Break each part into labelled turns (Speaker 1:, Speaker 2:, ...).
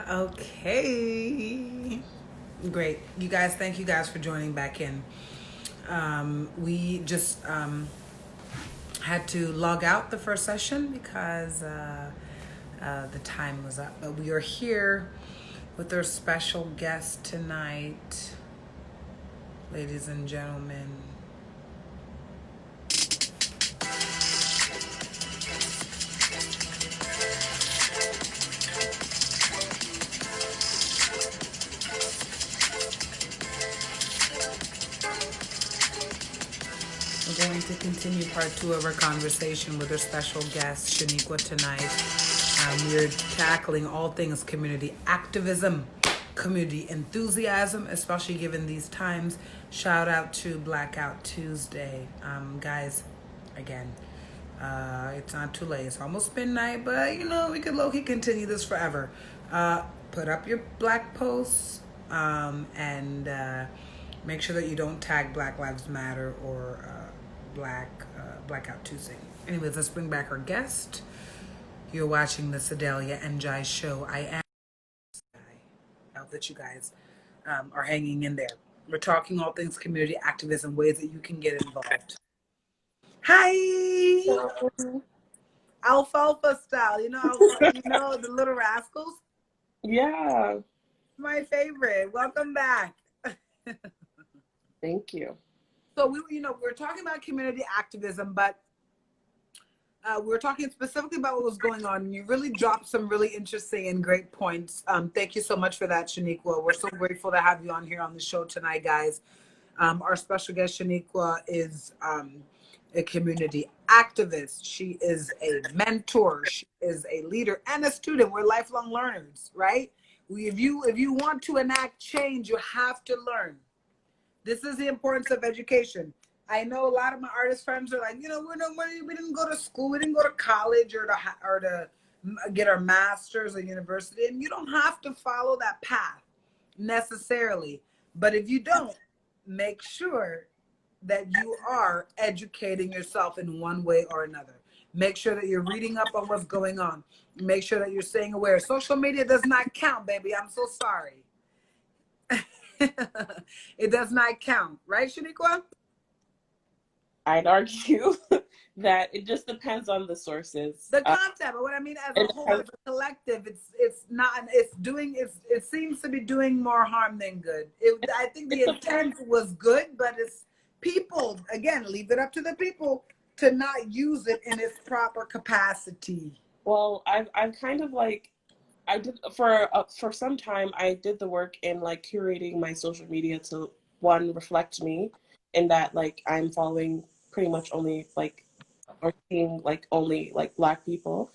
Speaker 1: Okay. Great. You guys, thank you guys for joining back in. We just had to log out the first session because the time was up. But we are here with our special guest tonight, ladies and gentlemen. We're going to continue part two of our conversation with our special guest, Shenikqwa, tonight. We're tackling all things community activism, community enthusiasm, especially given these times. Shout out to Blackout Tuesday. Guys, again, it's not too late. It's almost midnight, but we could low-key continue this forever. Put up your black posts and make sure that you don't tag Black Lives Matter or Blackout Tuesday. Anyways, let's bring back our guest. You're watching the Sedalia and Jai show. I am. I hope that you guys are hanging in there. We're talking all things community activism, ways that you can get involved. Hi, alfalfa style. The Little Rascals.
Speaker 2: Yeah.
Speaker 1: My favorite. Welcome back.
Speaker 2: Thank you.
Speaker 1: So we're talking about community activism, but we were talking specifically about what was going on, and you really dropped some really interesting and great points. Thank you so much for that, Shenikqwa. We're so grateful to have you on here on the show tonight, guys. Our special guest, Shenikqwa, is a community activist. She is a mentor. She is a leader and a student. We're lifelong learners, right? If you want to enact change, you have to learn. This is the importance of education. I know a lot of my artist friends are like, we didn't go to school, we didn't go to college or to get our masters or university, and you don't have to follow that path necessarily. But if you don't, make sure that you are educating yourself in one way or another. Make sure that you're reading up on what's going on. Make sure that you're staying aware. Social media does not count, baby. I'm so sorry. It does not count, right, Shenikqwa?
Speaker 2: I'd argue that it just depends on the sources.
Speaker 1: The content, but what I mean as a whole, as a collective, it's not. It seems to be doing more harm than good. I think the intent was good, but it's people again. Leave it up to the people to not use it in its proper capacity.
Speaker 2: Well, I've kind of like. I did for some time. I did the work in like curating my social media to reflect me, in that like I'm following pretty much only like, or seeing like only like Black people,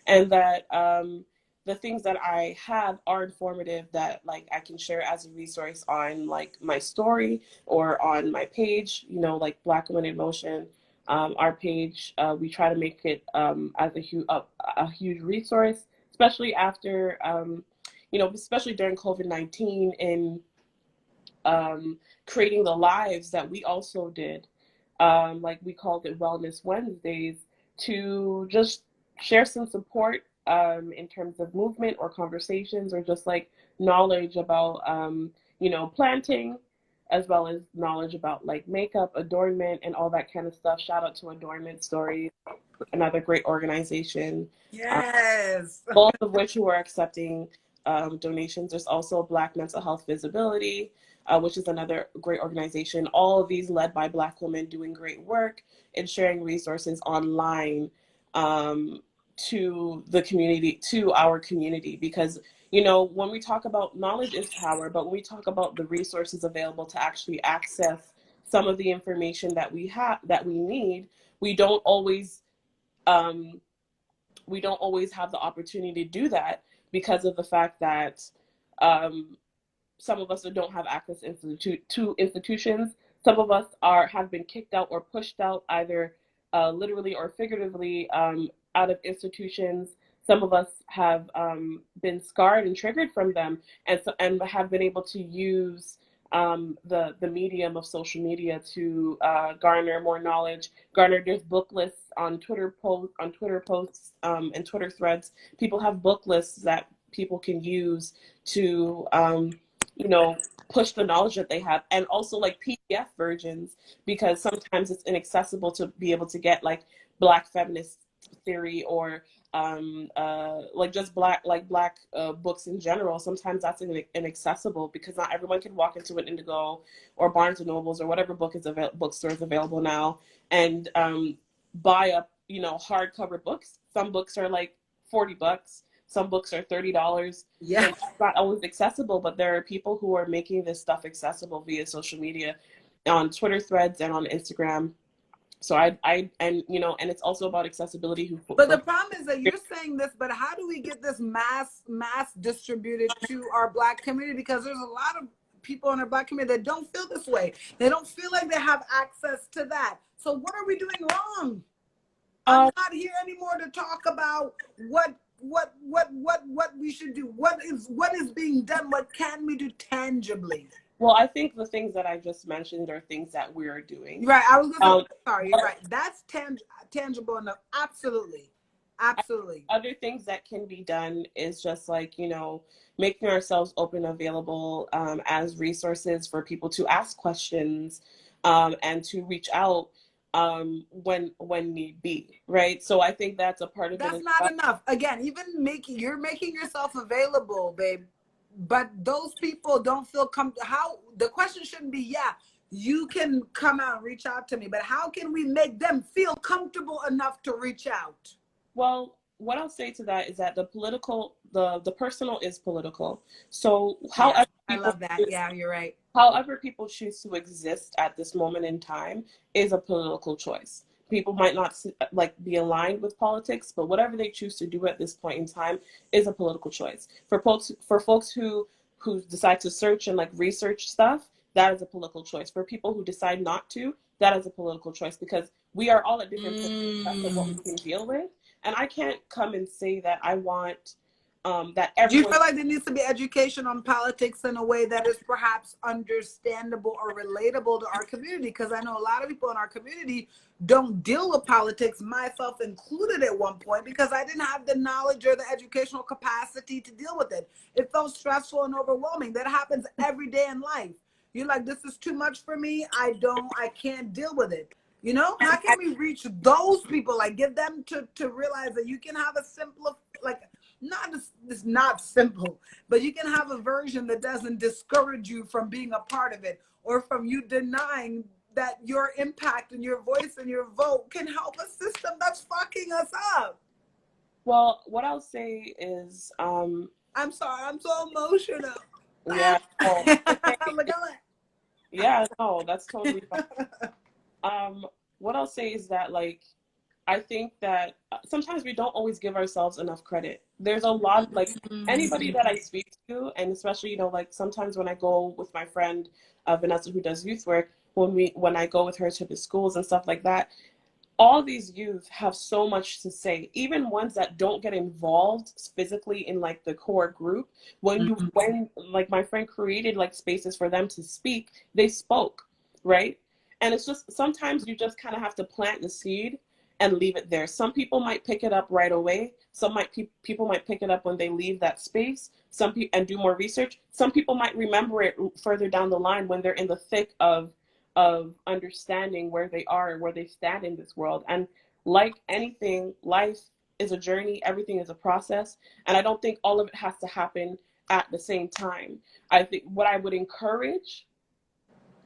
Speaker 2: and that the things that I have are informative, that like I can share as a resource on like my story or on my page. Like Black Women in Motion. Our page, we try to make it as a huge resource, especially after, especially during COVID-19, in creating the lives that we also did. Like we called it Wellness Wednesdays, to just share some support in terms of movement or conversations, or just like knowledge about, planting, as well as knowledge about like makeup, adornment, and all that kind of stuff. Shout out to Adornment Stories, another great organization.
Speaker 1: Yes.
Speaker 2: Both of which who are accepting donations. There's also Black Mental Health Visibility, which is another great organization. All of these led by Black women doing great work and sharing resources online to the community, to our community. Because, when we talk about knowledge is power, but when we talk about the resources available to actually access some of the information that we need, we don't always have the opportunity to do that, because of the fact that some of us don't have access to institutions. Some of us have been kicked out or pushed out, either literally or figuratively, out of institutions. Some of us have been scarred and triggered from them, and have been able to use the medium of social media to garner more knowledge. There's book lists on Twitter posts and Twitter threads. People have book lists that people can use to, you know, push the knowledge that they have, and also like PDF versions, because sometimes it's inaccessible to be able to get like Black feminist theory or like just black books in general. Sometimes that's inaccessible because not everyone can walk into an Indigo or Barnes and Nobles or whatever bookstore is available now and buy up, you know, hardcover books. Some books are like $40. Some books are $30.
Speaker 1: Yeah.
Speaker 2: And it's not always accessible, but there are people who are making this stuff accessible via social media, on Twitter threads and on Instagram. So and you know, and it's also about accessibility.
Speaker 1: But the problem is that you're saying this, but how do we get this mass distributed to our Black community? Because there's a lot of people in our Black community that don't feel this way. They don't feel like they have access to that. So what are we doing wrong? I'm not here anymore to talk about what we should do. What is being done? What can we do tangibly?
Speaker 2: Well, I think the things that I just mentioned are things that we're doing.
Speaker 1: Right. I was going to say, sorry, you're right. That's tangible enough. Absolutely. Absolutely.
Speaker 2: Other things that can be done is just like, you know, making ourselves open, available as resources for people to ask questions and to reach out when need be, right? So I think that's a part of it.
Speaker 1: That's not enough. Again, even you're making yourself available, babe. But those people don't feel comfortable. How the question shouldn't be, yeah, you can come out and reach out to me, but how can we make them feel comfortable enough to reach out?
Speaker 2: Well, what I'll say to that is that the personal is political. So however,
Speaker 1: I love that. Yeah, you're right.
Speaker 2: However people choose to exist at this moment in time is a political choice. People might not like be aligned with politics, but whatever they choose to do at this point in time is a political choice. For folks who decide to search and like research stuff, that is a political choice. For people who decide not to, that is a political choice, because we are all at different points of what we can deal with. And I can't come and say that I want that everyone.
Speaker 1: Do you feel like there needs to be education on politics in a way that is perhaps understandable or relatable to our community? Because I know a lot of people in our community don't deal with politics, myself included at one point, because I didn't have the knowledge or the educational capacity to deal with it. It felt stressful and overwhelming. That happens every day in life. You're like, this is too much for me. I can't deal with it. You know, how can we reach those people? Like, get them to realize that you can have a simpler, like, it's not simple, but you can have a version that doesn't discourage you from being a part of it, or from you denying that your impact and your voice and your vote can help a system that's fucking us up.
Speaker 2: Well, what I'll say is,
Speaker 1: I'm sorry, I'm so emotional.
Speaker 2: Yeah. Yeah, no, that's totally fine. What I'll say is that, like, I think that sometimes we don't always give ourselves enough credit. There's a lot, like, anybody that I speak to, and especially, you know, like, sometimes when I go with my friend Vanessa, who does youth work, when I go with her to the schools and stuff like that, all these youth have so much to say, even ones that don't get involved physically in like the core group. When like my friend created like spaces for them to speak, they spoke, right? And it's just, sometimes you just kind of have to plant the seed and leave it there. Some people might pick it up right away. People might pick it up when they leave that space. Some people and do more research. Some people might remember it further down the line when they're in the thick of understanding where they are and where they stand in this world. And like anything, life is a journey. Everything is a process. And I don't think all of it has to happen at the same time. I think what I would encourage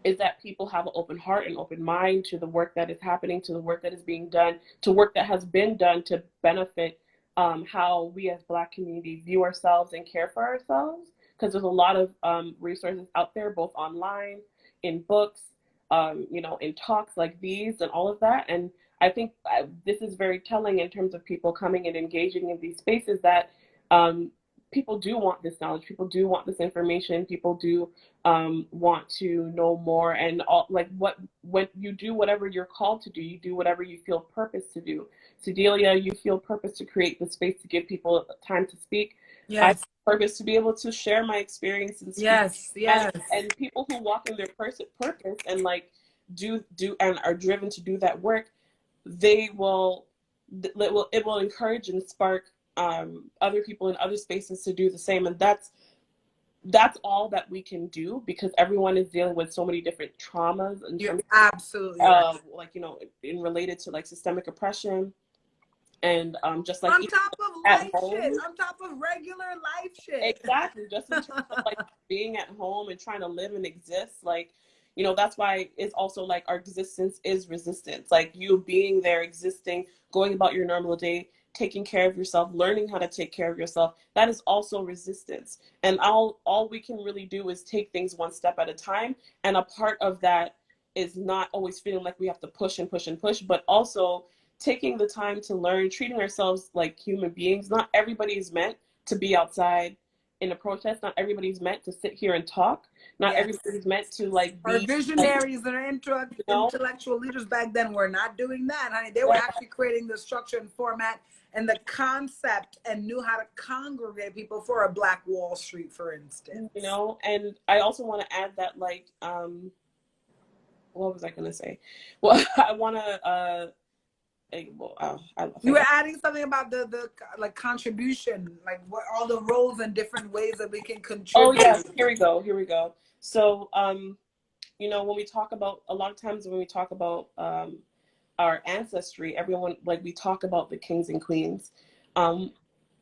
Speaker 2: is that people have an open heart and open mind to the work that is happening, to the work that is being done, to work that has been done to benefit how we as Black community view ourselves and care for ourselves. Because there's a lot of resources out there, both online, in books, you know, in talks like these and all of that. And I think this is very telling in terms of people coming and engaging in these spaces, that people do want this knowledge, people do want this information, people do want to know more. And all, like, when you do whatever you're called to do, you do whatever you feel purpose to do. Cedelia, you feel purpose to create the space to give people time to speak.
Speaker 1: Yes.
Speaker 2: I feel purpose to be able to share my experience and speak.
Speaker 1: Yes.
Speaker 2: And people who walk in their purpose and like do and are driven to do that work, it will encourage and spark other people in other spaces to do the same. And that's all that we can do, because everyone is dealing with so many different traumas in
Speaker 1: You're
Speaker 2: terms
Speaker 1: absolutely right.
Speaker 2: of, like, you know, in related to like systemic oppression, and just like
Speaker 1: On top of
Speaker 2: at
Speaker 1: life shit,
Speaker 2: home.
Speaker 1: on top of regular life shit.
Speaker 2: Exactly. Just in terms of like being at home and trying to live and exist. Like, you know, that's why it's also like our existence is resistance. Like you being there, existing, going about your normal day, taking care of yourself, learning how to take care of yourself. That is also resistance. And all we can really do is take things one step at a time. And a part of that is not always feeling like we have to push and push and push, but also taking the time to learn, treating ourselves like human beings. Not everybody is meant to be outside in a protest. Not everybody's meant to sit here and talk. Not
Speaker 1: Yes.
Speaker 2: everybody's meant to like
Speaker 1: Our
Speaker 2: be like,
Speaker 1: visionaries and our
Speaker 2: you know,
Speaker 1: intellectual leaders back then were not doing that, honey. They were
Speaker 2: right.
Speaker 1: actually creating the structure and format and the concept and knew how to congregate people for a Black Wall Street, for instance.
Speaker 2: You know. And I also want to add that like what was I gonna say? Well, I want to
Speaker 1: you were adding something about the like contribution, like what all the roles and different ways that we can
Speaker 2: oh
Speaker 1: contribute.
Speaker 2: yes, here we go. So you know, when we talk about, a lot of times when we talk about our ancestry, everyone, like, we talk about the kings and queens. Um,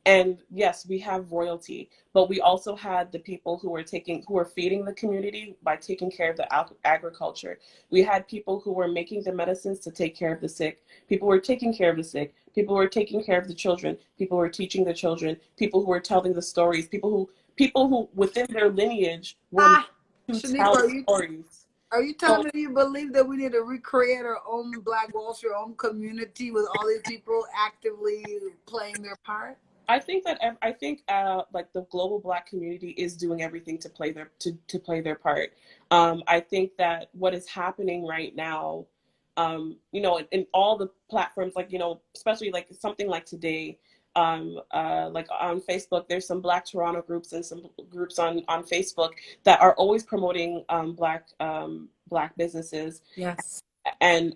Speaker 2: and yes, we have royalty, but we also had the people who were feeding the community by taking care of the agriculture. We had people who were making the medicines to take care of the sick. People were taking care of the sick. People were taking care of the children. People were teaching the children. People who were telling the stories. People who within their lineage were to tell
Speaker 1: Shaniqua,
Speaker 2: stories.
Speaker 1: are you
Speaker 2: So
Speaker 1: telling me you believe that we need to recreate our own Black Wall Street, our own community with all these people actively playing their part?
Speaker 2: I think like the global Black community is doing everything to play to play their part. I think that what is happening right now, you know, in all the platforms, like, you know, especially like something like today, like on Facebook, there's some Black Toronto groups and some groups on Facebook that are always promoting Black businesses,
Speaker 1: Yes.
Speaker 2: and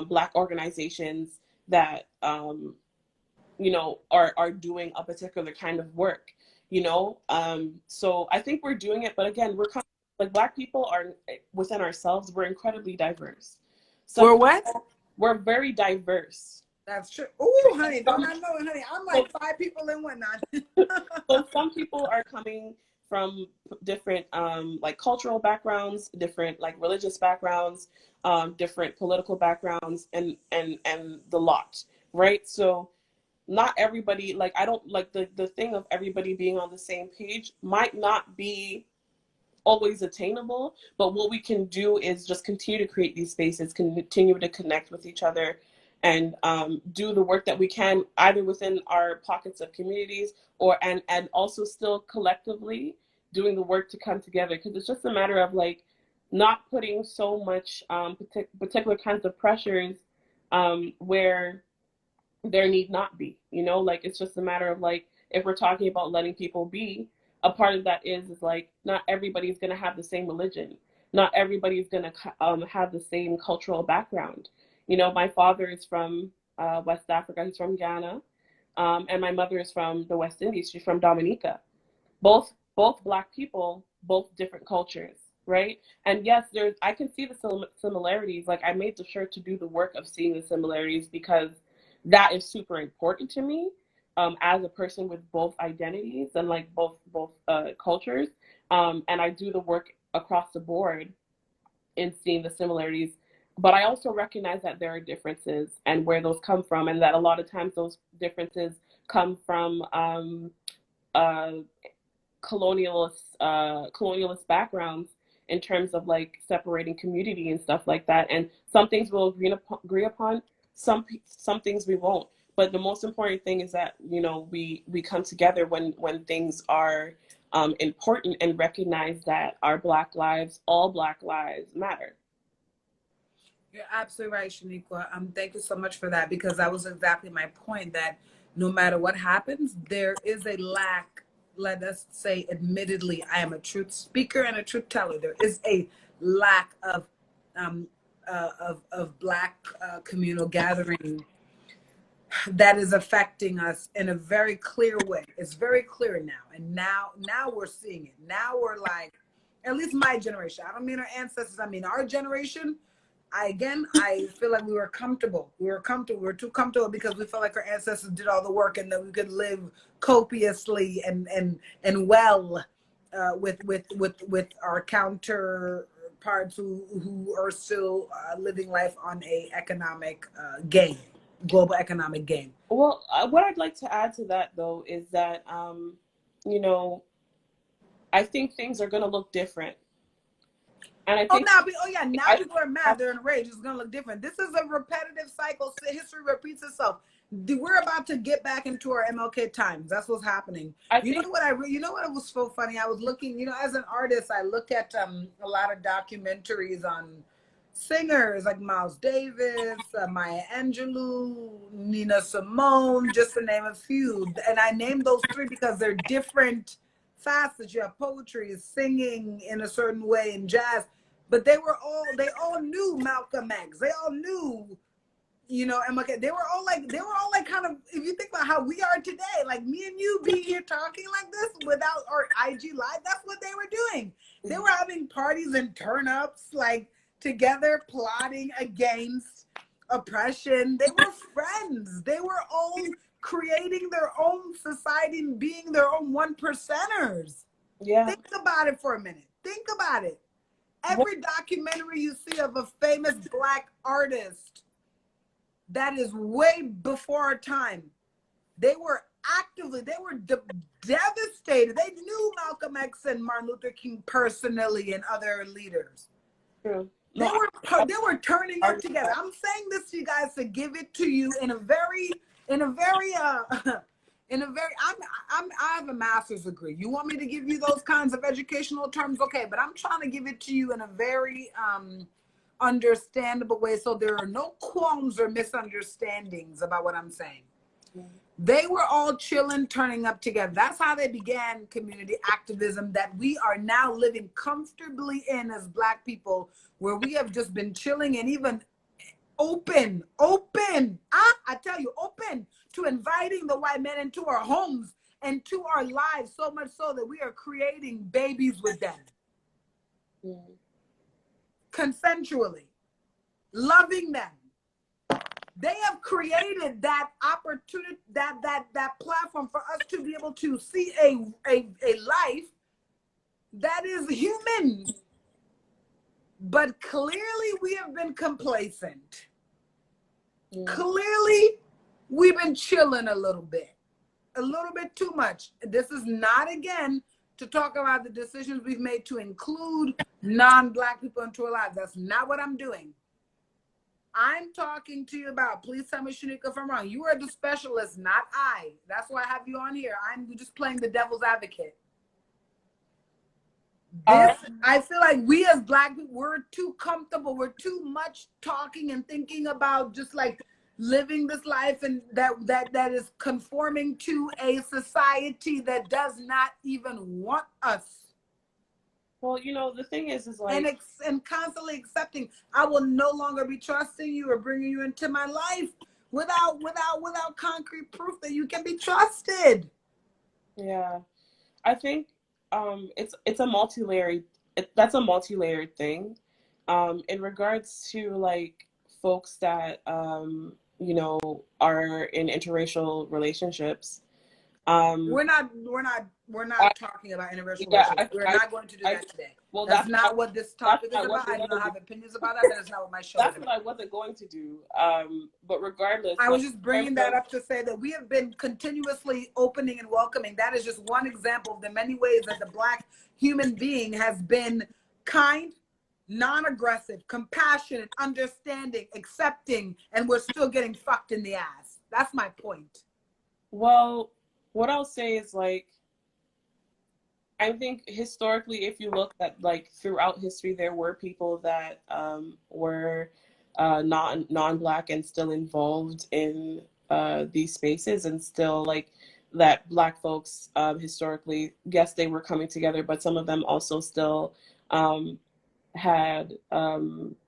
Speaker 2: Black organizations that you know, are doing a particular kind of work, you know. So I think we're doing it, but again, we're kind of, like, Black people are, within ourselves, we're incredibly diverse.
Speaker 1: We're
Speaker 2: Some
Speaker 1: what?
Speaker 2: people, we're very diverse.
Speaker 1: That's true. Oh, honey, don't
Speaker 2: Some,
Speaker 1: I know it, honey? I'm
Speaker 2: so,
Speaker 1: like 5 people in one now.
Speaker 2: so some people are coming from different like cultural backgrounds, different like religious backgrounds, different political backgrounds, and the lot, right? So not everybody, like, I don't like the thing of everybody being on the same page might not be always attainable, but what we can do is just continue to create these spaces, continue to connect with each other, and do the work that we can, either within our pockets of communities, or and also still collectively doing the work to come together, because it's just a matter of like not putting so much particular kinds of pressures where there need not be, you know. Like, it's just a matter of like, if we're talking about letting people be, a part of that is like, not everybody's going to have the same religion, not everybody's going to have the same cultural background. You know, my father is from West Africa, he's from Ghana, and my mother is from the West Indies, she's from Dominica. Both Black people, both different cultures, right? And yes, there's, I can see the similarities. Like, I made sure to do the work of seeing the similarities, because that is super important to me, as a person with both identities and like both cultures. And I do the work across the board in seeing the similarities, but I also recognize that there are differences and where those come from, and that a lot of times those differences come from uh, colonialist backgrounds, in terms of like separating community and stuff like that. And some things we'll agree upon, some things we won't. But the most important thing is that, you know, we come together when things are important, and recognize that our Black lives, all Black lives, matter.
Speaker 1: You're absolutely right, Shenikqua. Thank you so much for that, because that was exactly my point, that no matter what happens, there is a lack. Let us say, admittedly, I am a truth speaker and a truth teller. There is a lack um, of Black communal gathering that is affecting us in a very clear way. It's very clear now. And now we're seeing it. Now we're like, at least my generation. I don't mean our ancestors. I mean our generation. I feel like we were comfortable. We were too comfortable because we felt like our ancestors did all the work and that we could live copiously and well with our counterparts who are still living life on a economic gain, global economic gain.
Speaker 2: Well, what I'd like to add to that though is that you know, I think things are going to look different. And I think
Speaker 1: Now people are mad. They're enraged. It's gonna look different. This is a repetitive cycle. History repeats itself. We're about to get back into our MLK times. That's what's happening. You know what? It was so funny. I was looking. You know, as an artist, I look at a lot of documentaries on singers like Miles Davis, Maya Angelou, Nina Simone, just to name a few. And I named those three because they're different facets. You have poetry, singing in a certain way, and jazz. But they all knew Malcolm X. They all knew, you know, MLK. They were all like kind of, if you think about how we are today, like me and you being here talking like this without our IG live, that's what they were doing. They were having parties and turn-ups like together, plotting against oppression. They were friends. They were all creating their own society and being their own one percenters.
Speaker 2: Yeah.
Speaker 1: Think about it for a minute. Think about it. Every documentary you see of a famous Black artist that is way before our time, they were devastated. They knew Malcolm X and Martin Luther King personally and other leaders.
Speaker 2: True.
Speaker 1: They were turning up together. I'm saying this to you guys to give it to you in a very I have a master's degree. You want me to give you those kinds of educational terms? Okay, but I'm trying to give it to you in a very understandable way so there are no qualms or misunderstandings about what I'm saying. They were all chilling, turning up together. That's how they began community activism that we are now living comfortably in as Black people, where we have just been chilling and even open, I tell you, open to inviting the white men into our homes and to our lives, so much so that we are creating babies with them. Consensually, loving them. They have created that opportunity, that platform for us to be able to see a life that is human. But clearly we have been complacent. Clearly we've been chilling a little bit too much. This is not, again, to talk about the decisions we've made to include non-Black people into our lives. That's not what I'm doing. I'm talking to you about, please tell me, Shenikqwa, if I'm wrong. You are the specialist, not I. That's why I have you on here. I'm just playing the devil's advocate. I feel like we as Black people, we're too comfortable. We're too much talking and thinking about just like living this life and that is conforming to a society that does not even want us.
Speaker 2: Well, you know, the thing is like,
Speaker 1: and constantly accepting, I will no longer be trusting you or bringing you into my life without concrete proof that you can be trusted.
Speaker 2: Yeah, I think it's a multi-layered. That's a multi-layered thing. In regards to like folks that you know, are in interracial relationships.
Speaker 1: We're not talking about interracial relationships. We're not going to do that today. Well, that's not what this topic is about. I do not have opinions about that. That is not what my show is about.
Speaker 2: That's what I wasn't going to do. But regardless,
Speaker 1: I was just bringing that up to say that we have been continuously opening and welcoming. That is just one example of the many ways that the Black human being has been kind, non-aggressive, compassionate, understanding, accepting, and we're still getting fucked in the ass. That's my point.
Speaker 2: Well, what I'll say is like, I think historically, if you look at like throughout history, there were people that were non-Black and still involved in these spaces, and still like that Black folks historically, yes, they were coming together, but some of them also still had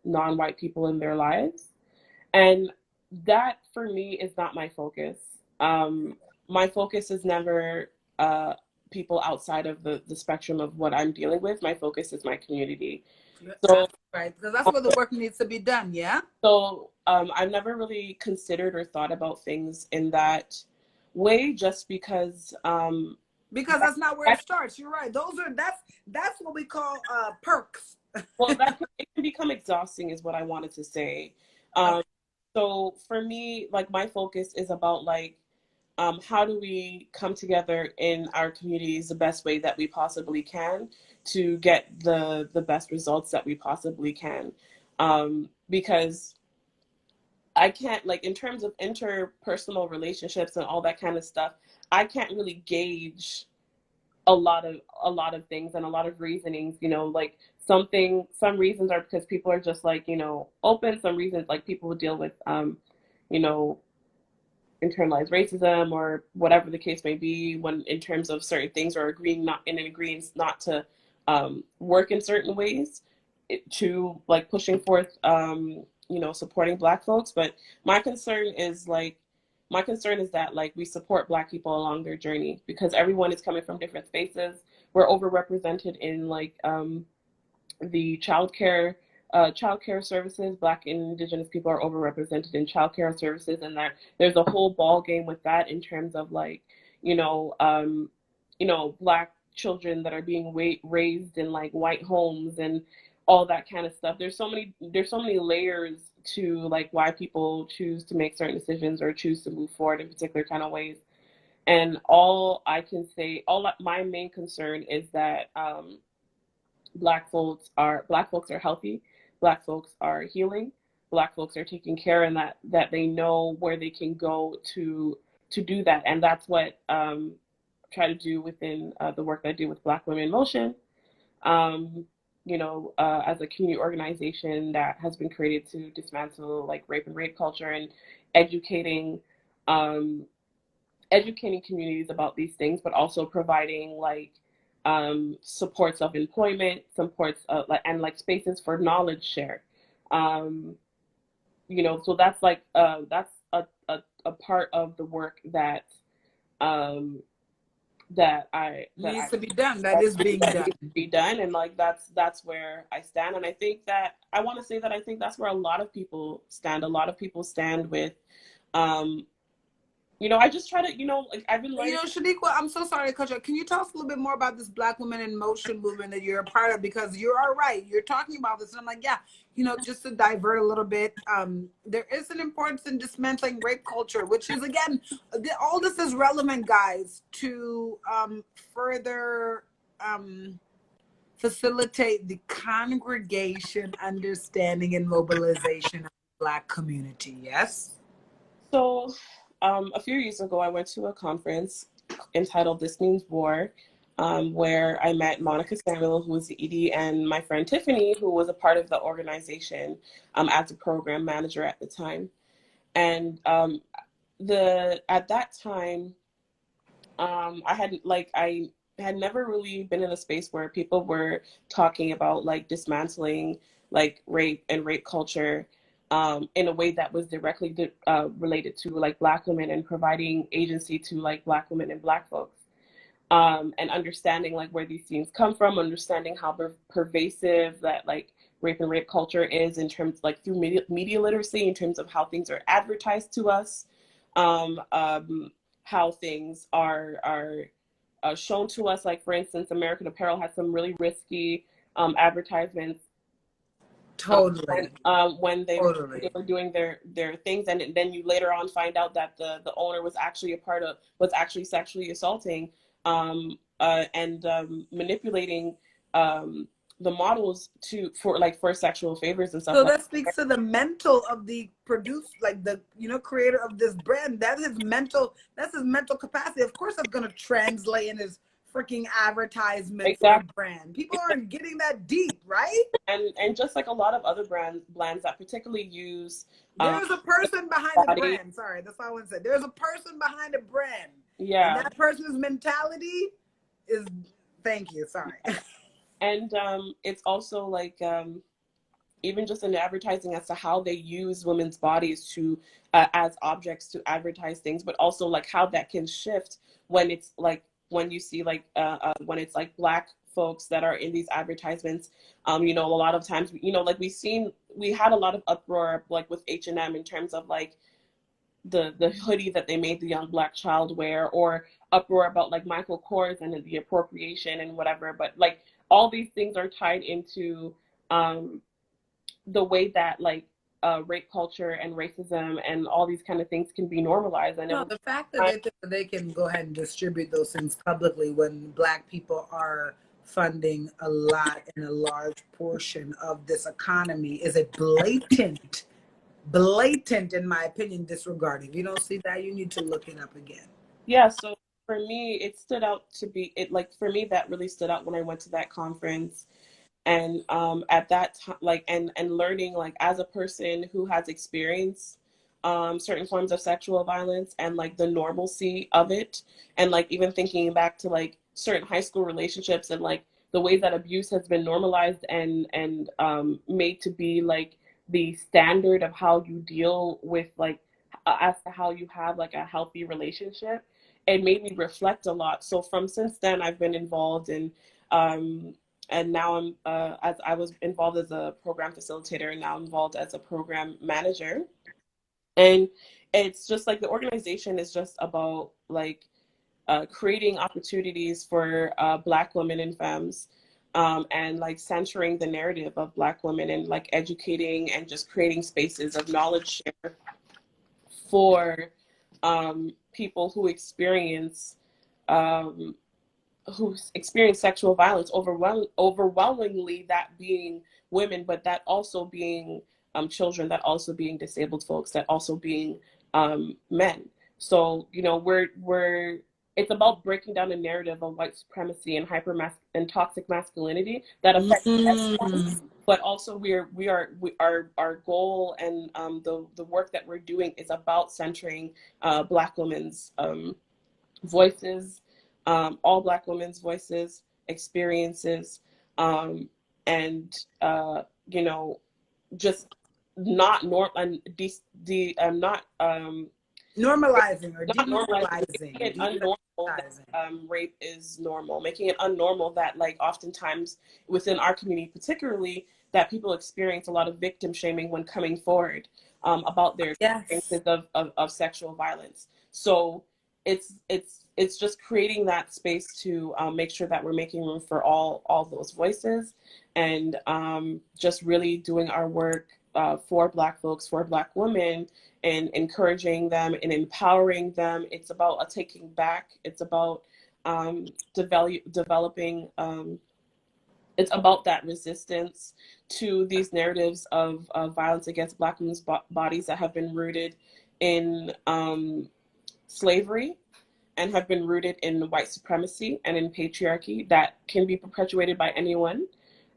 Speaker 2: non-white people in their lives. And that for me is not my focus. My focus is never people outside of the spectrum of what I'm dealing with. My focus is my community. So,
Speaker 1: Right, because that's where the work needs to be done. Yeah.
Speaker 2: I've never really considered or thought about things in that way, just
Speaker 1: Because that's not where it starts. You're right. That's what we call perks.
Speaker 2: well, it can become exhausting, is what I wanted to say.
Speaker 1: Okay.
Speaker 2: So for me, like my focus is about like how do we come together in our communities the best way that we possibly can to get the best results that we possibly can, because I can't, like, in terms of interpersonal relationships and all that kind of stuff, I can't really gauge a lot of things and a lot of reasonings, like some reasons are because people are just like, open. Some reasons, like, people will deal with you know internalized racism or whatever the case may be, when in terms of certain things, or agreeing not to work in certain ways, to like pushing forth supporting Black folks. But my concern is like my concern is that like we support Black people along their journey, because everyone is coming from different spaces. We're overrepresented in like the childcare services. Black and Indigenous people are overrepresented in childcare services, and there's a whole ball game with that in terms of like, Black children that are being raised in like white homes and all that kind of stuff. There's so many layers to like why people choose to make certain decisions or choose to move forward in particular kind of ways. And my main concern is that Black folks are healthy, Black folks are healing, Black folks are taking care, and that they know where they can go to do that. And that's what I try to do within the work that I do with Black Women in Motion. As a community organization that has been created to dismantle like rape and rape culture, and educating um, educating communities about these things, but also providing like supports of employment, supports and like spaces for knowledge share. Um, so that's like that's a part of the work that um,
Speaker 1: Needs to be done. That is being done.
Speaker 2: needs to be done, and like that's where I stand. And I think that I want to say that I think that's where a lot of people stand. A lot of people stand with um, I just try to, like I've been learning.
Speaker 1: Shenikqwa, I'm so sorry to cut you off. Can you tell us a little bit more about this Black Women in Motion movement that you're a part of? Because you are right. You're talking about this. And I'm like, yeah, just to divert a little bit, there is an importance in dismantling rape culture, which is, again, all this is relevant, guys, to further facilitate the congregation, understanding, and mobilization of the Black community. Yes?
Speaker 2: So, a few years ago, I went to a conference entitled "This Means War," where I met Monica Samuel, who was the ED, and my friend Tiffany, who was a part of the organization as a program manager at the time. And at that time, I had never really been in a space where people were talking about like dismantling like rape and rape culture in a way that was directly related to like Black women, and providing agency to like Black women and Black folks, and understanding like where these themes come from, understanding how pervasive that like rape and rape culture is in terms like through media literacy, in terms of how things are advertised to us, um, um, how things are shown to us. Like for instance, American Apparel has some really risky advertisements.
Speaker 1: Totally.
Speaker 2: When they
Speaker 1: Totally.
Speaker 2: were doing their things, and then you later on find out that the owner was actually sexually assaulting and manipulating the models for sexual favors and stuff.
Speaker 1: So
Speaker 2: like
Speaker 1: that speaks to the mental of the like the creator of this brand. That's his mental capacity. Of course that's gonna translate in his freaking advertisement for a brand. People aren't getting that deep, right?
Speaker 2: And just like a lot of other brands that particularly use
Speaker 1: there's a person behind the brand. Sorry, that's all I want to say. There's a person behind the brand.
Speaker 2: Yeah.
Speaker 1: And that person's mentality is thank you. Sorry.
Speaker 2: And it's also like even just in advertising as to how they use women's bodies to as objects to advertise things, but also like how that can shift when it's like when you see like when it's like Black folks that are in these advertisements. You know, a lot of times, you know, like we had a lot of uproar like with H&M in terms of like the hoodie that they made the young Black child wear, or uproar about like Michael Kors and the appropriation and whatever. But like all these things are tied into the way that like rape culture and racism and all these kind of things can be normalized. And
Speaker 1: No, the fact that they think that they can go ahead and distribute those things publicly when Black people are funding a lot and a large portion of this economy is a blatant, in my opinion, disregard. If you don't see that, you need to look it up again.
Speaker 2: yeah, so for me, it stood out to be it like for me that really stood out when I went to that conference. And at that time, like and learning like as a person who has experienced certain forms of sexual violence and like the normalcy of it, and like even thinking back to like certain high school relationships and like the way that abuse has been normalized and made to be like the standard of how you deal with like as to how you have like a healthy relationship. It made me reflect a lot. So from since then, I've been involved in and now I'm as I was involved as a program facilitator and now involved as a program manager. And it's just like the organization is just about like creating opportunities for Black women and femmes, and like centering the narrative of Black women and like educating and just creating spaces of knowledge share for people who experience sexual violence, overwhelmingly that being women, but that also being children, that also being disabled folks, that also being men. So, you know, it's about breaking down the narrative of white supremacy and and toxic masculinity that affects everyone. But also our goal and the work that we're doing is about centering Black women's voices, all Black women's voices, experiences, and you know, just not not
Speaker 1: Normalizing or
Speaker 2: not normalizing,
Speaker 1: denormalizing.
Speaker 2: making it unnormal that rape is normal, making it unnormal that like oftentimes within our community, particularly, that people experience a lot of victim shaming when coming forward about their experiences of sexual violence. So it's just creating that space to make sure that we're making room for all those voices, and just really doing our work for Black folks, for Black women, and encouraging them and empowering them. It's about taking back. It's about developing. It's about that resistance to these narratives of violence against Black women's bodies that have been rooted in slavery and have been rooted in white supremacy and in patriarchy that can be perpetuated by anyone.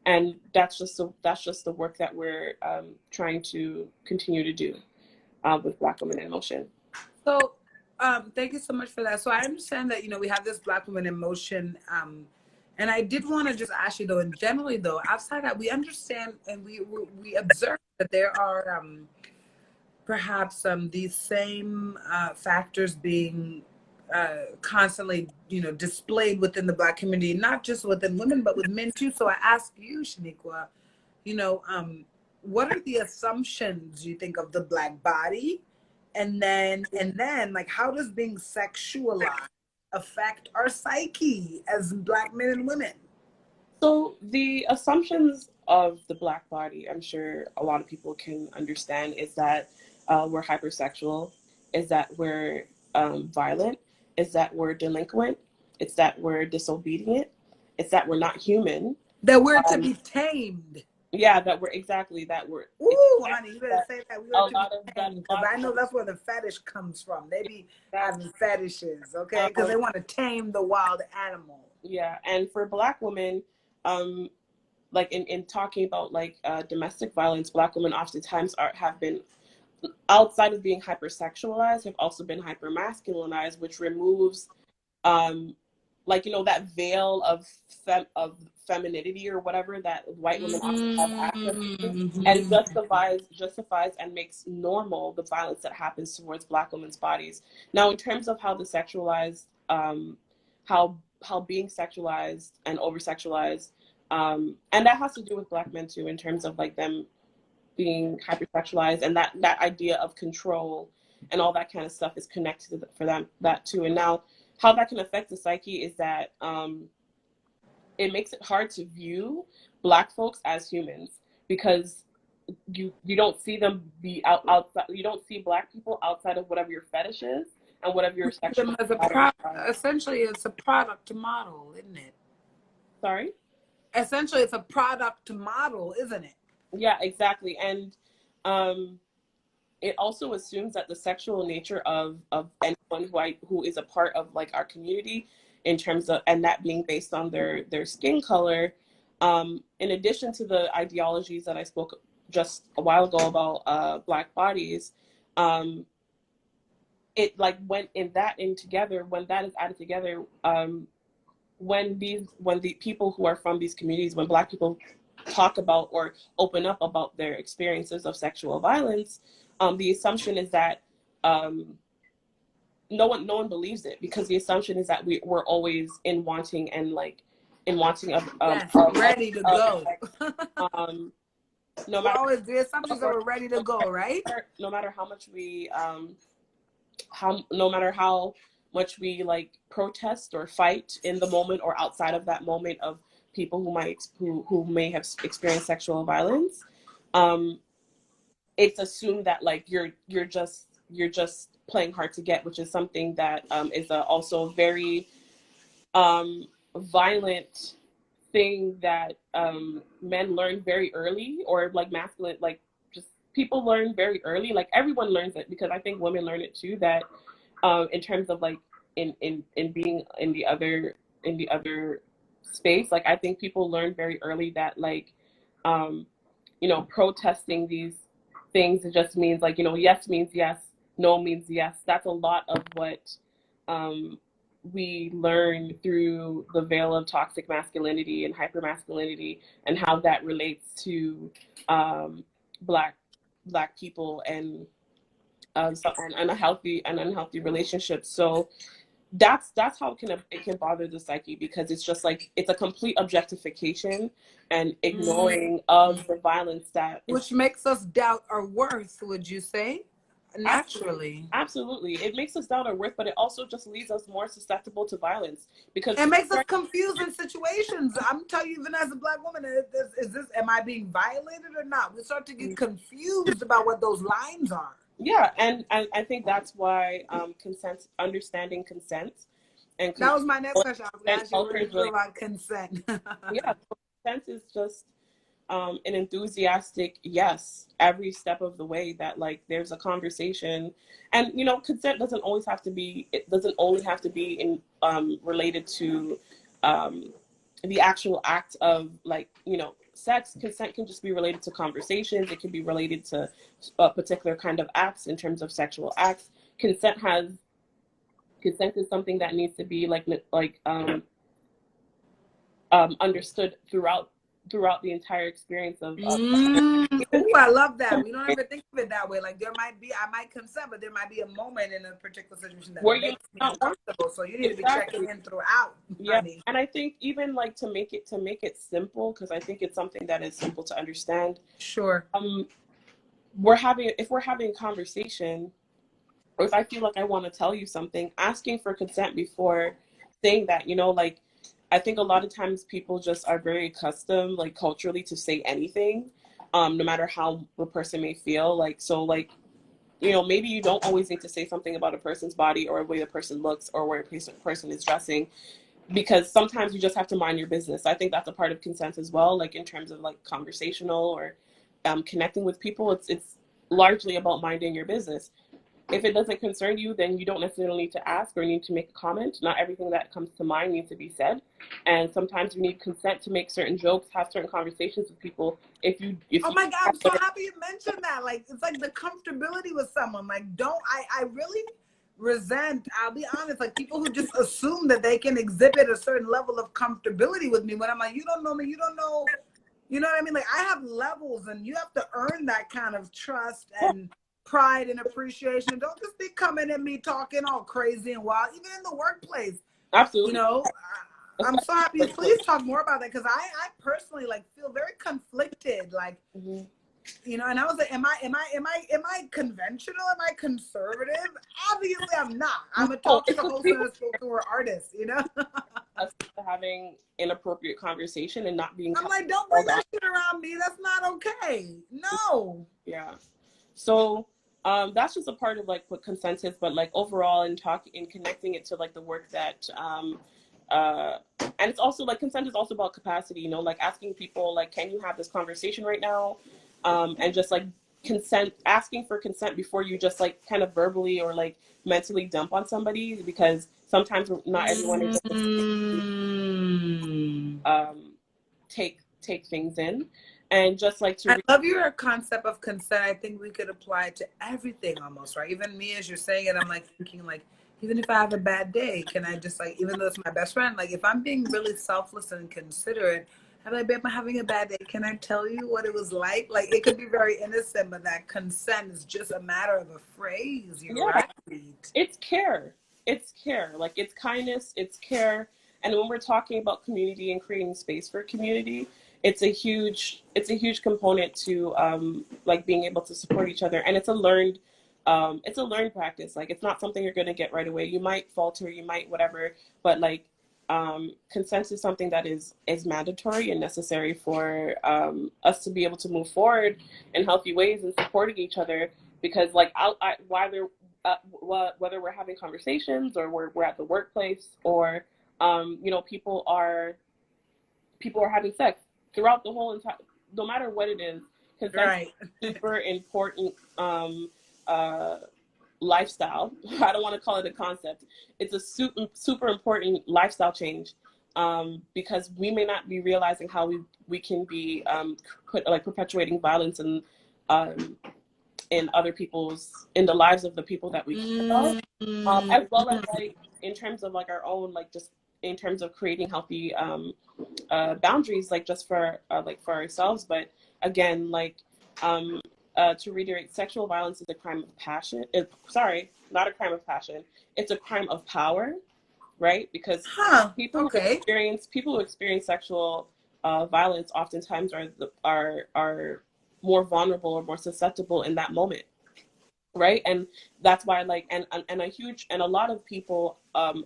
Speaker 2: And that's just the work that we're trying to continue to do with Black Women in Motion.
Speaker 1: So thank you so much for that. So I understand that, you know, we have this Black Women in Motion. And I did want to just ask you though, and generally though, outside that, we understand and we observe that there are perhaps these same factors being constantly, you know, displayed within the Black community, not just within women, but with men too. So I ask you, Shenikqwa, you know, what are the assumptions you think of the Black body? And then like, how does being sexualized affect our psyche as Black men and women?
Speaker 2: So the assumptions of the Black body, I'm sure a lot of people can understand, is that we're hypersexual, is that we're violent, is that we're delinquent, it's that we're disobedient, it's that we're not human.
Speaker 1: That we're to be tamed.
Speaker 2: Yeah, that we're exactly that we're.
Speaker 1: Ooh, honey, you better say that. We
Speaker 2: A
Speaker 1: are to
Speaker 2: lot
Speaker 1: be
Speaker 2: of
Speaker 1: tamed, because I know that's where the fetish comes from. They be having fetishes, okay? Because they want to tame the wild animal.
Speaker 2: Yeah, and for Black women, like in talking about like domestic violence, Black women oftentimes have been, outside of being hypersexualized, have also been hypermasculinized, which removes like, you know, that veil of femininity or whatever that white women often have access to, and justifies and makes normal the violence that happens towards Black women's bodies. Now, in terms of how the sexualized, how being sexualized and over sexualized, and that has to do with Black men too, in terms of like them being hypersexualized, and that idea of control and all that kind of stuff is connected for them, that too. And now how that can affect the psyche is that it makes it hard to view Black folks as humans, because you don't see them be outside. You don't see Black people outside of whatever your fetish is and whatever your sexual
Speaker 1: as essentially it's a product model, isn't it?
Speaker 2: Sorry?
Speaker 1: Essentially it's a product model, isn't it?
Speaker 2: Yeah, exactly. And it also assumes that the sexual nature of anyone who is a part of like our community, in terms of, and that being based on their skin color, in addition to the ideologies that I spoke just a while ago about Black bodies, it like when that is added together, when the people who are from these communities, when Black people talk about or open up about their experiences of sexual violence, the assumption is that no one believes it, because the assumption is that we're always in wanting of
Speaker 1: ready to go.
Speaker 2: No matter
Speaker 1: always the assumptions that we're ready to go, right?
Speaker 2: No matter how much we no matter how much we like protest or fight in the moment or outside of that moment of people who may have experienced sexual violence, it's assumed that like you're just playing hard to get, which is something that is also a very violent thing that men learn very early, or like masculine, like just people learn very early, like everyone learns it, because I think women learn it too, that in terms of like in being in the other space, like I think people learn very early that like you know, protesting these things, it just means like, you know, yes means yes, no means yes. That's a lot of what we learn through the veil of toxic masculinity and hypermasculinity, and how that relates to black people and unhealthy relationships. So that's how it can bother the psyche, because it's just like it's a complete objectification and ignoring of the violence that
Speaker 1: which makes us doubt our worth, would you say? Naturally.
Speaker 2: Absolutely. It makes us doubt our worth, but it also just leaves us more susceptible to violence, because
Speaker 1: it makes us confused in situations. I'm telling you, even as a Black woman, am I being violated or not? We start to get confused about what those lines are.
Speaker 2: Yeah, and I think that's why understanding consent, and
Speaker 1: that was my next question. I was going to ask you about consent.
Speaker 2: Yeah, consent is just an enthusiastic yes every step of the way, that like there's a conversation, and you know, consent doesn't only have to be in related to the actual act of like, you know, sex. Consent can just be related to conversations. It can be related to a particular kind of acts. In terms of sexual acts, consent is something that needs to be understood throughout the entire experience of
Speaker 1: Ooh, I love that. We don't ever think of it that way. Like I might consent, but there might be a moment in a particular situation that makes me uncomfortable. So you need to be checking in throughout.
Speaker 2: Yeah, and I think even like to make it simple, because I think it's something that is simple to understand.
Speaker 1: Sure.
Speaker 2: If we're having a conversation, or if I feel like I want to tell you something, asking for consent before saying that, you know, like I think a lot of times people just are very accustomed, like culturally, to say anything, no matter how the person may feel. Like, so like, you know, maybe you don't always need to say something about a person's body or the way the person looks or where a person is dressing, because sometimes you just have to mind your business. I think that's a part of consent as well, like in terms of like conversational or connecting with people. It's largely about minding your business. If it doesn't concern you, then you don't necessarily need to ask or need to make a comment. Not everything that comes to mind needs to be said. And sometimes you need consent to make certain jokes, have certain conversations with people.
Speaker 1: Oh my God, I'm so happy you mentioned that. Like, it's like the comfortability with someone. Like, I really resent, I'll be honest, like people who just assume that they can exhibit a certain level of comfortability with me when I'm like, you don't know me, you don't know, you know what I mean? Like I have levels and you have to earn that kind of trust and pride and appreciation. Don't just be coming at me talking all crazy and wild, even in the workplace. You
Speaker 2: Absolutely.
Speaker 1: know, I'm so happy. Please talk more about that because I personally like feel very conflicted. Like,
Speaker 2: Mm-hmm.
Speaker 1: you know, and I was like, am I conventional? Am I conservative? Obviously, I'm not. I'm a talk show host and a spoken word artist. You know,
Speaker 2: Having inappropriate conversation and not being.
Speaker 1: I'm like, don't bring that shit around me. That's not okay. No.
Speaker 2: Yeah. So that's just a part of like what consent is, but like overall in connecting it to like the work that and it's also like consent is also about capacity, you know, like asking people like, can you have this conversation right now? And just like asking for consent before you just like kind of verbally or like mentally dump on somebody, because sometimes not everyone is able to take things in. And just like
Speaker 1: I love your concept of consent. I think we could apply it to everything almost, right? Even me, as you're saying it, I'm like thinking like, even if I have a bad day, can I just like, even though it's my best friend, like if I'm being really selfless and considerate, I'm like, babe, I'm having a bad day. Can I tell you what it was like? Like it could be very innocent, but that consent is just a matter of a phrase. You're right.
Speaker 2: It's care. It's care. Like it's kindness, it's care. And when we're talking about community and creating space for community, it's a huge component to like being able to support each other. And it's a learned practice. Like it's not something you're gonna get right away. You might falter, you might whatever, but like consent is something that is mandatory and necessary for us to be able to move forward in healthy ways and supporting each other. Because like whether we're having conversations or we're at the workplace or you know, people are having sex throughout the whole entire, no matter what it is, consent is super important lifestyle. I don't want to call it a concept. It's a super important lifestyle change, because we may not be realizing how we can be perpetuating violence and in the lives of the people that we care about, as well as like in terms of like our own, like just in terms of creating healthy boundaries, like just for ourselves. But again, like to reiterate, sexual violence is a crime of passion. Not a crime of passion. It's a crime of power, right? Because people who experience sexual violence oftentimes are more vulnerable or more susceptible in that moment, right? And that's why like and a lot of people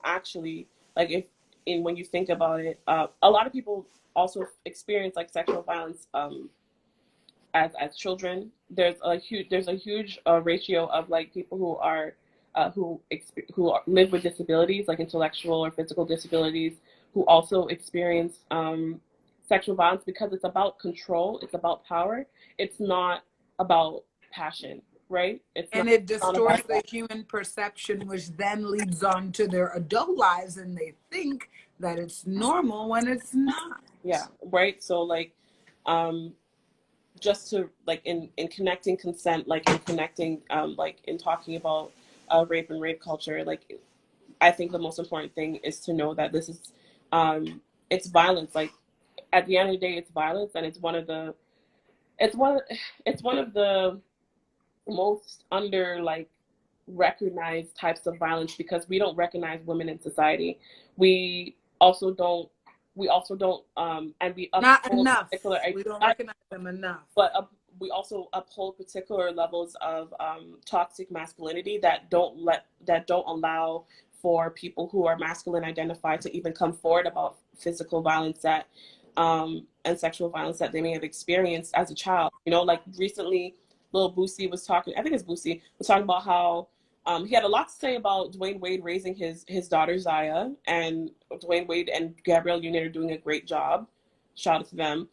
Speaker 2: actually, like when you think about it, a lot of people also experience like sexual violence as children. There's a huge ratio of like people who live with disabilities, like intellectual or physical disabilities, who also experience sexual violence, because it's about control, it's about power, it's not about passion, right?
Speaker 1: It distorts the human perception, which then leads on to their adult lives, and they think that it's normal when it's not.
Speaker 2: Yeah, right. So like just to like in connecting consent, like in connecting like in talking about rape and rape culture, like I think the most important thing is to know that this is it's violence. Like at the end of the day, it's violence, and it's one of the most under like recognized types of violence, because we don't recognize women in society. We also don't and we
Speaker 1: not enough. We don't recognize them enough.
Speaker 2: But we also uphold particular levels of toxic masculinity that don't allow for people who are masculine identified to even come forward about physical violence that and sexual violence that they may have experienced as a child. You know, like recently, Lil Boosie was talking. I think it's Boosie was talking about how he had a lot to say about Dwayne Wade raising his daughter Zaya, and Dwayne Wade and Gabrielle Union are doing a great job. Shout out to them.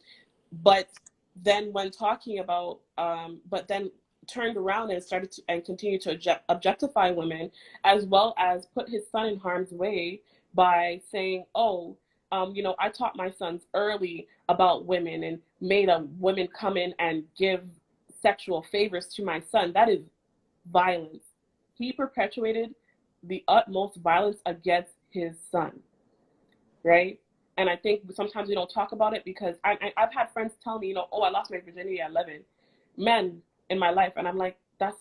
Speaker 2: But then when talking about, but then turned around and started to, and continued to objectify women, as well as put his son in harm's way by saying, oh, you know, I taught my sons early about women and made a women come in and give sexual favors to my son. That is violence. He perpetuated the utmost violence against his son, right? And I think sometimes we don't talk about it because I've had friends tell me, you know, oh, I lost my virginity at 11, men in my life, and I'm like, that's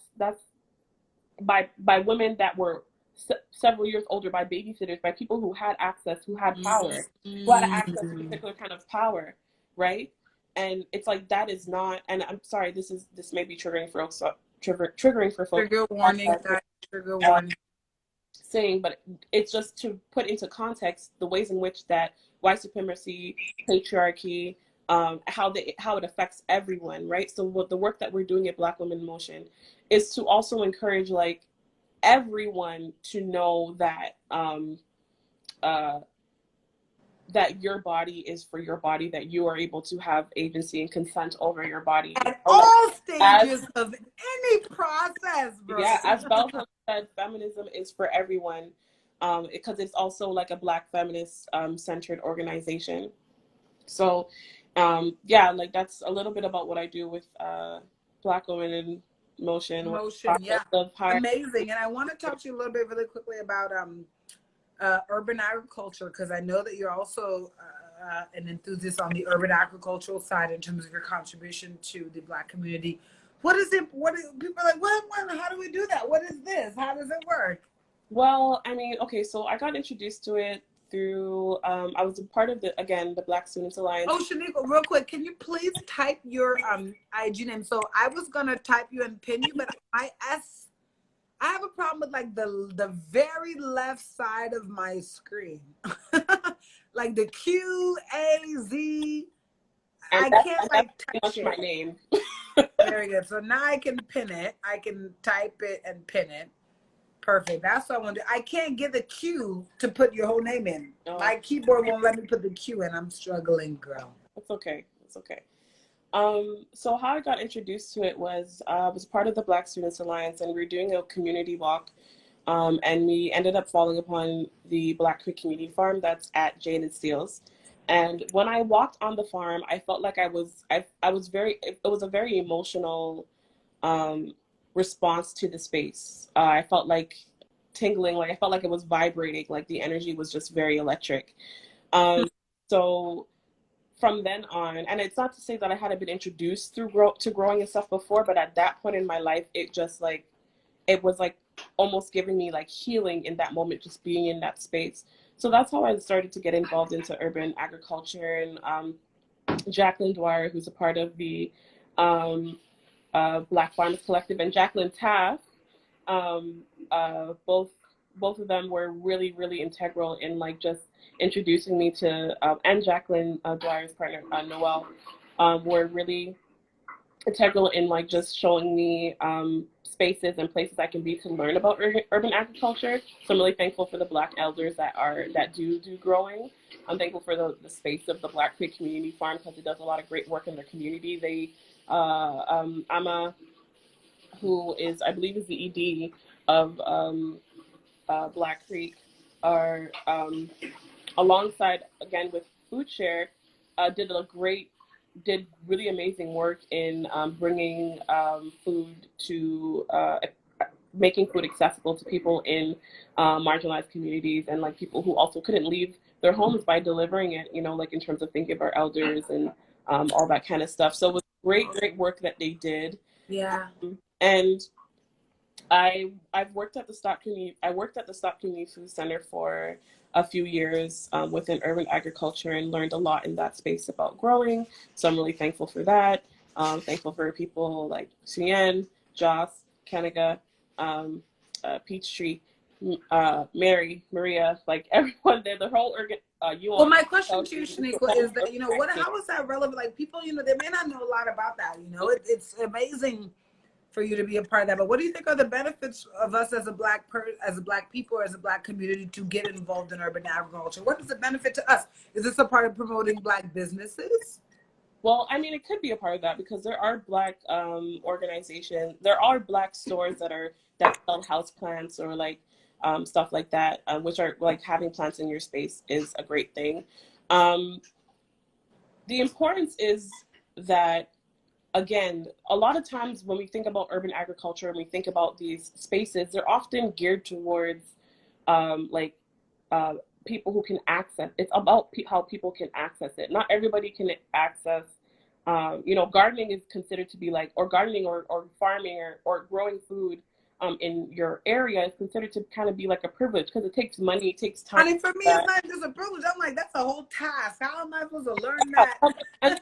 Speaker 2: by women that were several years older, by babysitters, by people who had access, who had power, who had access to
Speaker 1: Mm.
Speaker 2: particular kind of power, right? And it's like that is not. And I'm sorry, this may be triggering for folks. Triggering for folks.
Speaker 1: Trigger warning, guys. Trigger warning.
Speaker 2: Saying, but it's just to put into context the ways in which that white supremacy, patriarchy, how it affects everyone, right? So what the work that we're doing at Black Women in Motion is to also encourage like everyone to know that that your body is for your body, that you are able to have agency and consent over your body.
Speaker 1: At
Speaker 2: Or like,
Speaker 1: all stages of any process, bro.
Speaker 2: yeah, as Belgium said, feminism is for everyone, because it's also like a Black feminist centered organization. So, yeah, like that's a little bit about what I do with Black Women in Motion, with the
Speaker 1: Motion, yeah.
Speaker 2: process of hiring.
Speaker 1: Amazing. And I want to talk to you a little bit really quickly about urban agriculture, because I know that you're also an enthusiast on the urban agricultural side in terms of your contribution to the Black community. What is it? People are like? How do we do that? What is this? How does it work?
Speaker 2: Well, I mean, okay, so I got introduced to it through I was a part of the Black Students Alliance.
Speaker 1: Oh, Shenikqwa, real quick, can you please type your IG name? So I was gonna type you and pin you, but I have a problem with like the very left side of my screen. Like the QAZ. I can't like touch
Speaker 2: it. My name.
Speaker 1: Very good. So now I can pin it. I can type it and pin it. Perfect. That's what I want to do. I can't get the Q to put your whole name in. Oh. My keyboard won't let me put the Q in. I'm struggling, girl.
Speaker 2: It's okay. It's okay. So how I got introduced to it was I was part of the Black Students Alliance, and we were doing a community walk, and we ended up falling upon the Black Creek Community Farm that's at Jaded Steels. And when I walked on the farm, I felt like it was a very emotional response to the space. I felt like tingling, like I felt like it was vibrating, like the energy was just very electric. So from then on, and it's not to say that I hadn't been introduced to growing and stuff before, but at that point in my life, it was like almost giving me like healing in that moment, just being in that space. So that's how I started to get involved into urban agriculture. And Jacqueline Dwyer, who's a part of the Black Farmers Collective, and Jacqueline Taft, both of them were really, really integral in like just introducing me to, and Jacqueline Dwyer's partner, Noelle, were really integral in like just showing me spaces and places I can be to learn about urban agriculture. So I'm really thankful for the Black elders that do growing. I'm thankful for the space of the Black Creek Community Farm, because it does a lot of great work in their community. They Amma, who is, I believe, is the ED of Black Creek, are alongside, again, with Food Share, did really amazing work in bringing food to, making food accessible to people in marginalized communities, and like people who also couldn't leave their homes, by delivering it, you know, like in terms of thinking of our elders and all that kind of stuff. So it was great work that they did.
Speaker 1: Yeah.
Speaker 2: And I've worked at the Stock Community Food Center for a few years within urban agriculture, and learned a lot in that space about growing. So I'm really thankful for that. Thankful for people like Suen, Joss, Keniga, Peachtree, Mary, Maria, like everyone there, the whole
Speaker 1: well, my question to you, Shenikqwa, is that, you know, how is that relevant? Like, people, you know, they may not know a lot about that. You know, it's amazing for you to be a part of that. But what do you think are the benefits of us as a Black people, or as a Black community, to get involved in urban agriculture? What is the benefit to us? Is this a part of promoting Black businesses?
Speaker 2: Well, I mean, it could be a part of that, because there are Black organizations, there are Black stores that sell house plants, or like stuff like that, which are like, having plants in your space is a great thing. The importance is that, again, a lot of times when we think about urban agriculture and we think about these spaces, they're often geared towards like people who can access. It's about how people can access it. Not everybody can access. You know, gardening is considered to be like, or gardening or farming or growing food in your area is considered to kind of be like a privilege because it takes money, it takes time.
Speaker 1: I mean, for me, it's not just a privilege. I'm like, that's a whole task. How am I supposed to learn that?
Speaker 2: And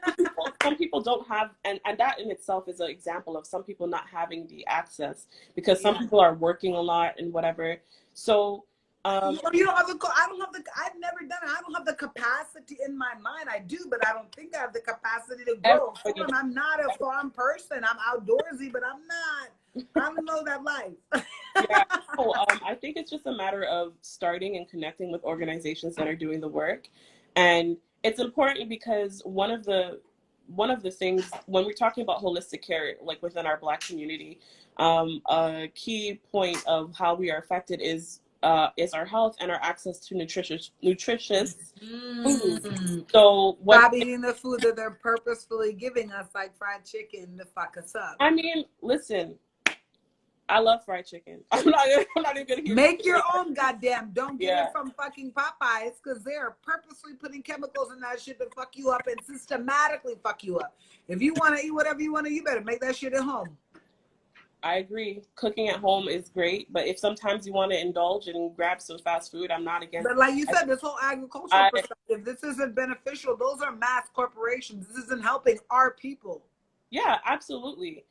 Speaker 2: some people don't have, and that in itself is an example of some people not having the access because some people are working a lot and whatever. So,
Speaker 1: you don't have the. I don't have the. I've never done it. I don't have the capacity in my mind. I do, but I don't think I have the capacity to grow a farm. I'm not a farm person. I'm outdoorsy, but I'm not. I don't know that life.
Speaker 2: Yeah. So, I think it's just a matter of starting and connecting with organizations that are doing the work, and it's important because one of the things when we're talking about holistic care, like within our Black community, a key point of how we are affected is our health and our access to nutritious food. So
Speaker 1: stop eating the food that they're purposefully giving us, like fried chicken, to fuck us up.
Speaker 2: I mean, listen, I love fried chicken. I'm not even gonna
Speaker 1: make your own, goddamn. Don't get it from fucking Popeyes because they're purposely putting chemicals in that shit to fuck you up and systematically fuck you up. If you want to eat whatever you want to, you better make that shit at home.
Speaker 2: I agree. Cooking at home is great, but if sometimes you want to indulge and grab some fast food, I'm not against.
Speaker 1: But like you said, this whole agricultural perspective, this isn't beneficial. Those are mass corporations. This isn't helping our people.
Speaker 2: Yeah, absolutely.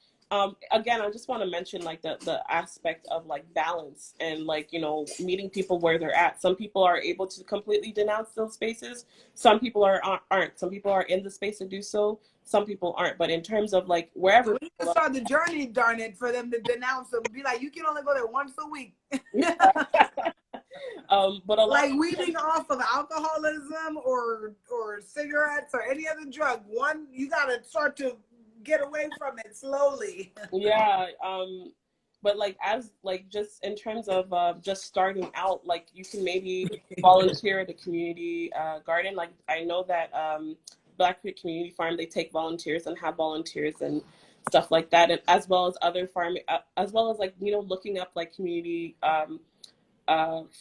Speaker 2: Again, I just want to mention like the aspect of like balance and like, you know, meeting people where they're at. Some people are able to completely denounce those spaces. Some people aren't. Some people are in the space to do so. Some people aren't. But in terms of like wherever
Speaker 1: we can start the journey, darn it, for them to denounce them. Be like, you can only go there once a week.
Speaker 2: But a lot
Speaker 1: like weaning off of alcoholism or cigarettes or any other drug. One, you gotta start to get away from it slowly.
Speaker 2: Yeah. But like as like just in terms of just starting out, like you can maybe volunteer at a community garden. Like I know that Black Creek Community Farm, they take volunteers and have volunteers and stuff like that, and as well as other farming, as well as like, you know, looking up like community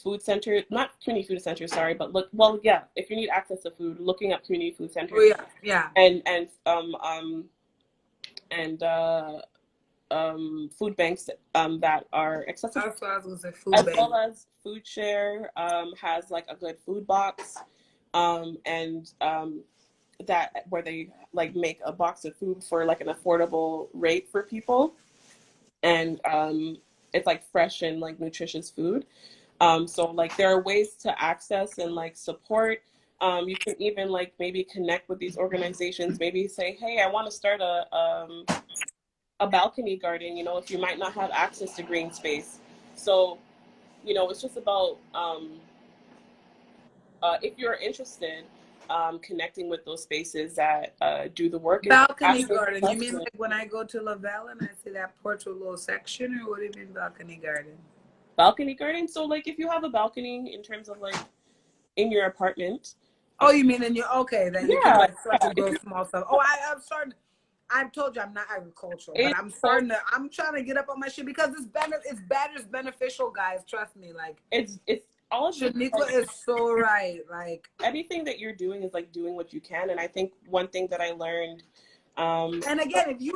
Speaker 2: food center, not community food center, sorry, but look, well, yeah, if you need access to food, looking up community food centers.
Speaker 1: Oh, yeah.
Speaker 2: And food banks that are accessible.
Speaker 1: That's what I was gonna say. Food
Speaker 2: as
Speaker 1: bank.
Speaker 2: well as Food Share has like a good food box, and that where they like make a box of food for like an affordable rate for people, and it's like fresh and like nutritious food. So like there are ways to access and like support. You can even like maybe connect with these organizations. Maybe say, hey, I want to start a balcony garden. You know, if you might not have access to green space. So, you know, it's just about if you're interested, connecting with those spaces that do the work.
Speaker 1: Balcony garden. You mean like when I go to Lavelle and I see that porch with a little section, or what do you mean balcony garden?
Speaker 2: Balcony garden. So like if you have a balcony in terms of like in your apartment.
Speaker 1: Oh, you mean in your, okay, then you can like start to grow small stuff. Oh, I'm starting. I've told you I'm not agricultural, but I'm trying to get up on my shit because it's beneficial, guys. Trust me. Like
Speaker 2: it's all of
Speaker 1: Shenikqwa is so right. Like
Speaker 2: anything that you're doing is like doing what you can. And I think one thing that I learned,
Speaker 1: and again, if you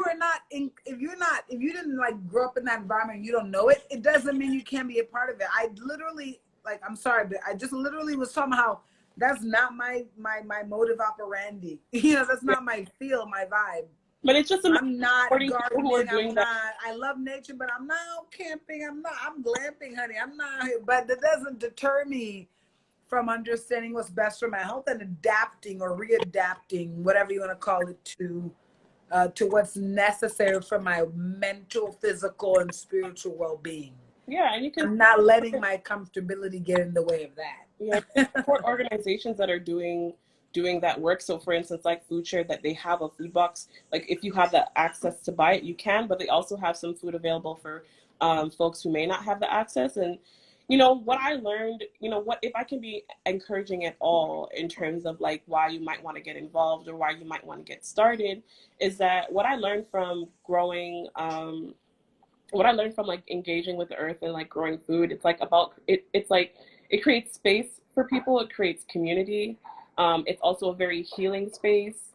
Speaker 1: didn't like grow up in that environment, you don't know it. It doesn't mean you can't be a part of it. I literally, like, I'm sorry, but I just literally was talking about how that's not my motive operandi. You know, that's not my feel, my vibe.
Speaker 2: But it's just
Speaker 1: I'm not gardening. I love nature, but I'm not out camping. I'm glamping, honey. I'm not, but that doesn't deter me from understanding what's best for my health and adapting or readapting, whatever you want to call it, to what's necessary for my mental, physical, and spiritual well-being.
Speaker 2: Yeah, and I'm
Speaker 1: not letting my comfortability get in the way of that.
Speaker 2: Yeah, support organizations that are doing that work. So for instance, like Food Share, that they have a food box. Like if you have the access to buy it, you can, but they also have some food available for folks who may not have the access. And you know what I learned, you know, what if I can be encouraging at all in terms of like why you might want to get involved or why you might want to get started, is that what I learned from growing what I learned from like engaging with the earth and like growing food, it's like about it. It's like it creates space for people. It creates community. It's also a very healing space.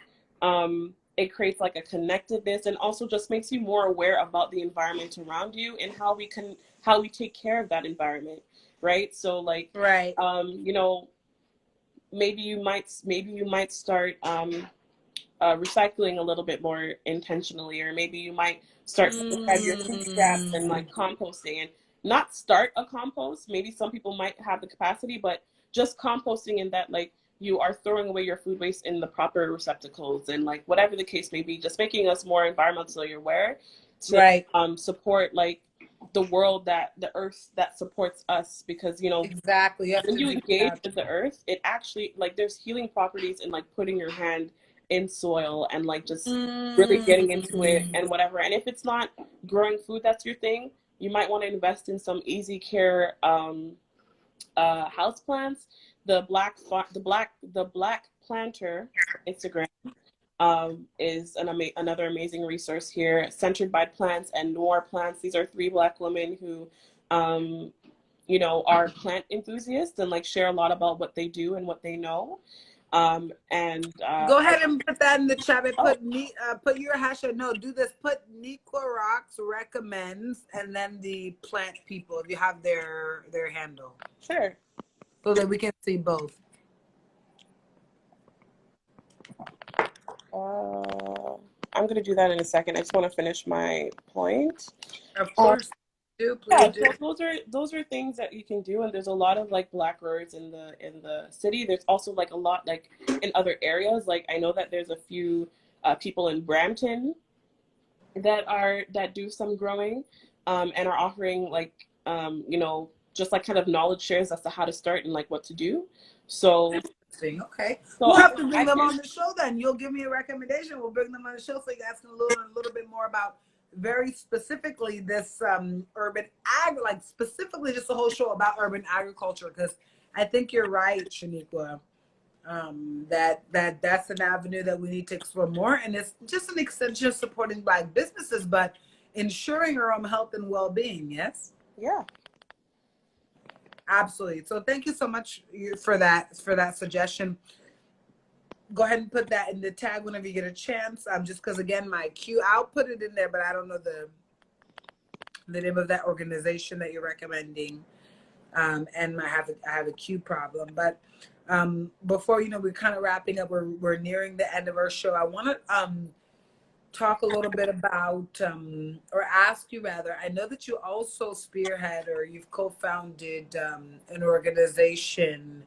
Speaker 2: It creates like a connectedness, and also just makes you more aware about the environment around you and how we take care of that environment, right? So like,
Speaker 1: Right.
Speaker 2: you know, maybe you might start recycling a little bit more intentionally, or maybe you might start setting aside your food scraps and
Speaker 1: Mm.
Speaker 2: like composting, and not start a compost. Maybe some people might have the capacity, but just composting in that like you are throwing away your food waste in the proper receptacles, and like whatever the case may be, just making us more environmentally aware to
Speaker 1: Right.
Speaker 2: support like the world, that the earth that supports us, because you know
Speaker 1: Exactly. You have
Speaker 2: when
Speaker 1: to
Speaker 2: you
Speaker 1: do
Speaker 2: engage
Speaker 1: that.
Speaker 2: with the earth, it actually like there's healing properties in like putting your hand in soil and like just really getting into it
Speaker 1: Mm.
Speaker 2: and whatever. And if it's not growing food that's your thing, you might want to invest in some easy care house plants. The black planter Instagram is another amazing resource here, centered by plants and noir plants. These are three Black women who um, you know, are plant enthusiasts and like share a lot about what they do and what they know. And
Speaker 1: Go ahead and put that in the chat. And
Speaker 2: oh,
Speaker 1: put your hashtag. No, do this. Put Niqua Rocks recommends, and then the plant people if you have their handle,
Speaker 2: sure.
Speaker 1: so that we can see both.
Speaker 2: I'm gonna do that in a second. I just want to finish my point.
Speaker 1: Of
Speaker 2: Uh,
Speaker 1: course, do please
Speaker 2: yeah,
Speaker 1: do.
Speaker 2: so those are things that you can do, and there's a lot of like Black roads in the city. There's also like a lot like in other areas. Like I know that there's a few people in Brampton that do some growing, and are offering like you know, just like kind of knowledge shares as to how to start and like what to do. So
Speaker 1: Interesting. Okay,
Speaker 2: so
Speaker 1: we'll
Speaker 2: I
Speaker 1: have
Speaker 2: can
Speaker 1: to bring
Speaker 2: I
Speaker 1: them
Speaker 2: can
Speaker 1: on the show. Then you'll give me a recommendation. We'll bring them on the show so you guys can learn a little bit more about very specifically this urban ag, like specifically just a whole show about urban agriculture. Because I think you're right, Shaniqua. That's an avenue that we need to explore more, and it's just an extension of supporting Black businesses, but ensuring our own health and well-being. Yes,
Speaker 2: yeah.
Speaker 1: absolutely. So thank you so much for that suggestion. Go ahead and put that in the tag whenever you get a chance. Just because again, my cue, I'll put it in there, but I don't know the name of that organization that you're recommending. And I have a queue problem. But before we're kind of wrapping up. We're nearing the end of our show. I want to talk a little bit about or ask you rather. I know that you also spearhead or you've co-founded an organization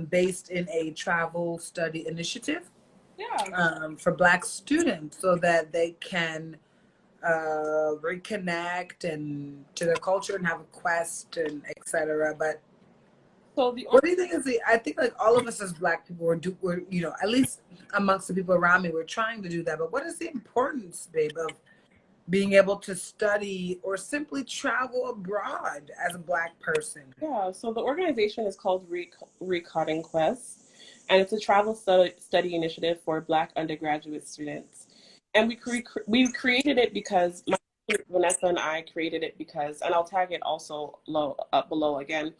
Speaker 1: based in a travel study initiative
Speaker 2: Yeah.
Speaker 1: for Black students, so that they can reconnect and to their culture and have a quest and etc. But
Speaker 2: So the
Speaker 1: what do you think is I think like all of us as Black people we're at least amongst the people around me, we're trying to do that. But what is the importance, babe, of being able to study or simply travel abroad as a Black person?
Speaker 2: yeah, so the organization is called Recoding Quest, and it's a travel study initiative for Black undergraduate students. And we created it because my sister Vanessa and I created it because, and I'll tag it also up below again.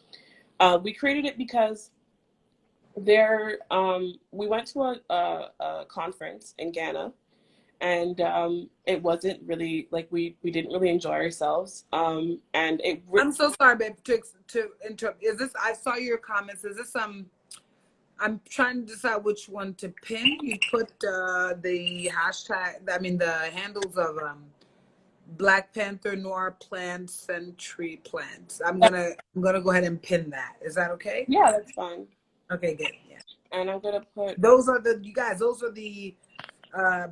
Speaker 2: We created it because we went to a conference in Ghana, and it wasn't really like we didn't really enjoy ourselves. And
Speaker 1: I'm so sorry, babe, to interrupt. Is this? I saw your comments. Is this I'm trying to decide which one to pin. You put the hashtag. I mean the handles of Black Panther Noir Plants and Tree Plants. I'm gonna go ahead and pin that. Is that okay?
Speaker 2: yeah, that's fine.
Speaker 1: Okay, good. Yeah.
Speaker 2: And I'm gonna put
Speaker 1: Those are the you guys. Those are the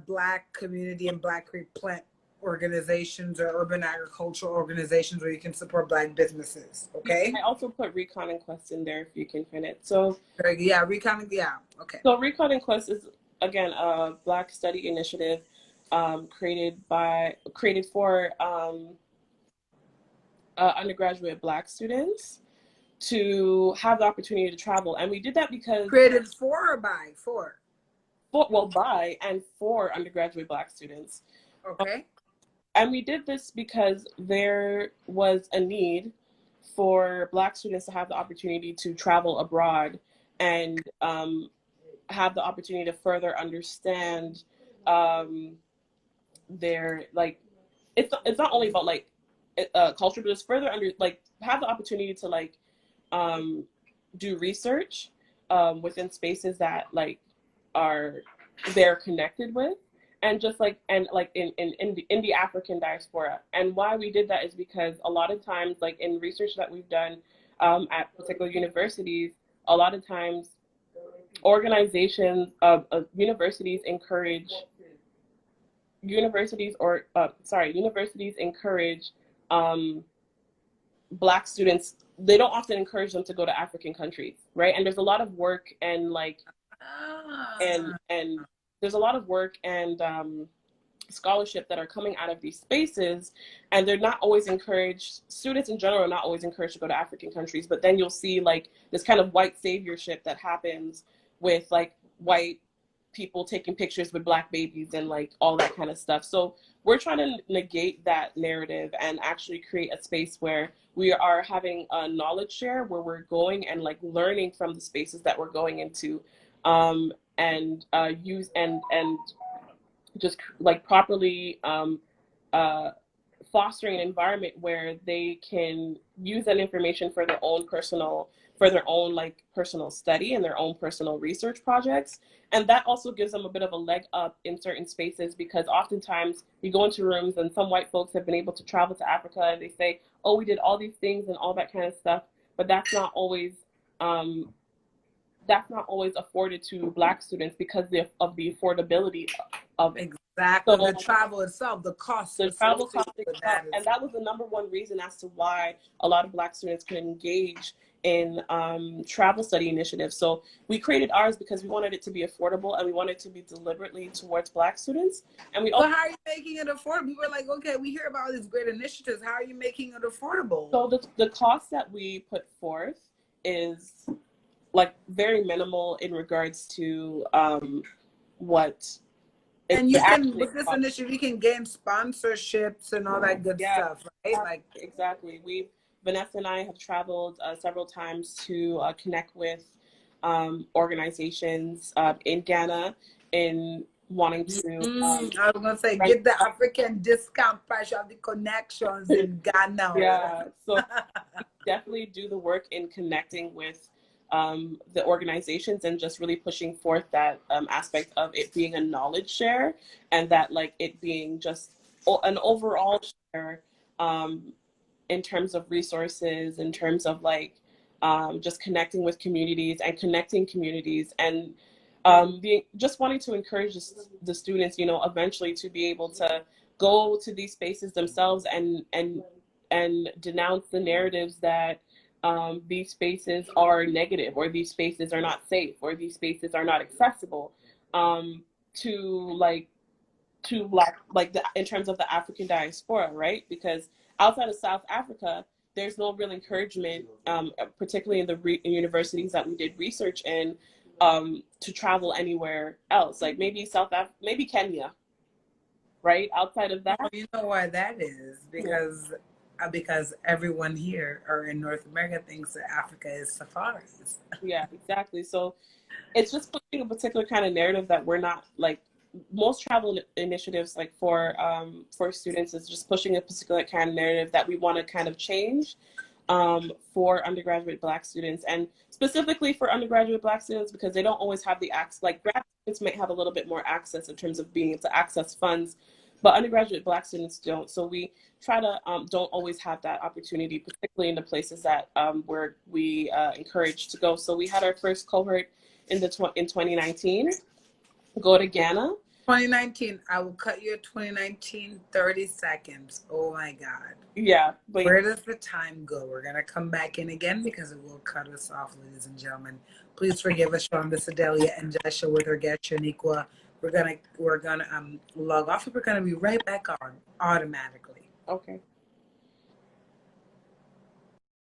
Speaker 1: Black community and Black Creek plant organizations or urban agricultural organizations where you can support Black businesses. Okay.
Speaker 2: I also put Recon and Quest in there if you can pin it. So
Speaker 1: Yeah. Recon. Yeah. Okay.
Speaker 2: Recon and Quest is again a Black study initiative created for undergraduate Black students to have the opportunity to travel, and we did that because
Speaker 1: Created for or by for.
Speaker 2: by and for undergraduate Black students.
Speaker 1: Okay.
Speaker 2: And we did this because there was a need for Black students to have the opportunity to travel abroad and have the opportunity to further understand um, their like. It's not only about like culture, but it's further under like have the opportunity to like um, do research within spaces that like are they're connected with, and just like and like in the African diaspora. And why we did that is because a lot of times like in research that we've done at particular universities, a lot of times organizations universities encourage universities encourage um, Black students. They don't often encourage them to go to African countries, right? And there's a lot of work and like and there's a lot of work and scholarship that are coming out of these spaces, and they're not always encouraged. Students in general are not always encouraged to go to African countries, but then you'll see like this kind of white saviorship that happens with like white people taking pictures with Black babies and like all that kind of stuff. So we're trying to negate that narrative and actually create a space where we are having a knowledge share, where we're going and like learning from the spaces that we're going into, and use and just like properly fostering an environment where they can use that information for their own like personal study and their own personal research projects. And that also gives them a bit of a leg up in certain spaces, because oftentimes you go into rooms and some white folks have been able to travel to Africa and they say, oh, we did all these things and all that kind of stuff, but that's not always afforded to Black students because of the affordability of it.
Speaker 1: Exactly.
Speaker 2: So,
Speaker 1: the travel itself, the cost.
Speaker 2: The travel cost itself. And that was the number one reason as to why a lot of Black students could engage in travel study initiatives. So we created ours because we wanted it to be affordable, and we wanted it to be deliberately towards Black students. And we also,
Speaker 1: how are you making it affordable? People are like, okay, we hear about all these great initiatives. How are you making it affordable?
Speaker 2: So the cost that we put forth is like very minimal in regards to what.
Speaker 1: And you can, with this initiative, you can gain sponsorships and all that good stuff, right? Like
Speaker 2: exactly. Vanessa and I have traveled several times to connect with organizations in Ghana in wanting to.
Speaker 1: I was gonna say, get the African discount price of the connections in Ghana.
Speaker 2: Yeah, so definitely do the work in connecting with the organizations and just really pushing forth that aspect of it being a knowledge share, and that like it being just an overall share in terms of resources, in terms of like just connecting with communities and connecting communities, and just wanting to encourage the students, you know, eventually to be able to go to these spaces themselves and denounce the narratives that these spaces are negative, or these spaces are not safe, or these spaces are not accessible to Black, like in terms of the African diaspora, right? Because outside of South Africa, there's no real encouragement, particularly in the universities that we did research in, to travel anywhere else. Like maybe maybe Kenya, right? Outside of that,
Speaker 1: you know why that is? Because everyone here or in North America thinks that Africa is safaris.
Speaker 2: Yeah, exactly. So it's just pushing a particular kind of narrative that we're not like. Most travel initiatives, like for students, is just pushing a particular kind of narrative that we want to kind of change for undergraduate Black students, and specifically for undergraduate Black students, because they don't always have the access. Like grad students might have a little bit more access in terms of being able to access funds, but undergraduate Black students don't. So we try to don't always have that opportunity, particularly in the places that where we encourage to go. So we had our first cohort in 2019. Go to Ghana.
Speaker 1: 2019. I will cut you at 2019, 30 seconds. Oh my God.
Speaker 2: Yeah. But
Speaker 1: where does the time go? We're going to come back in again because it will cut us off, ladies and gentlemen. Please forgive us, Sean Bisadelia and Joshua with our guest, Shenikqwa. We're gonna log off, and we're gonna be right back on automatically.
Speaker 2: Okay.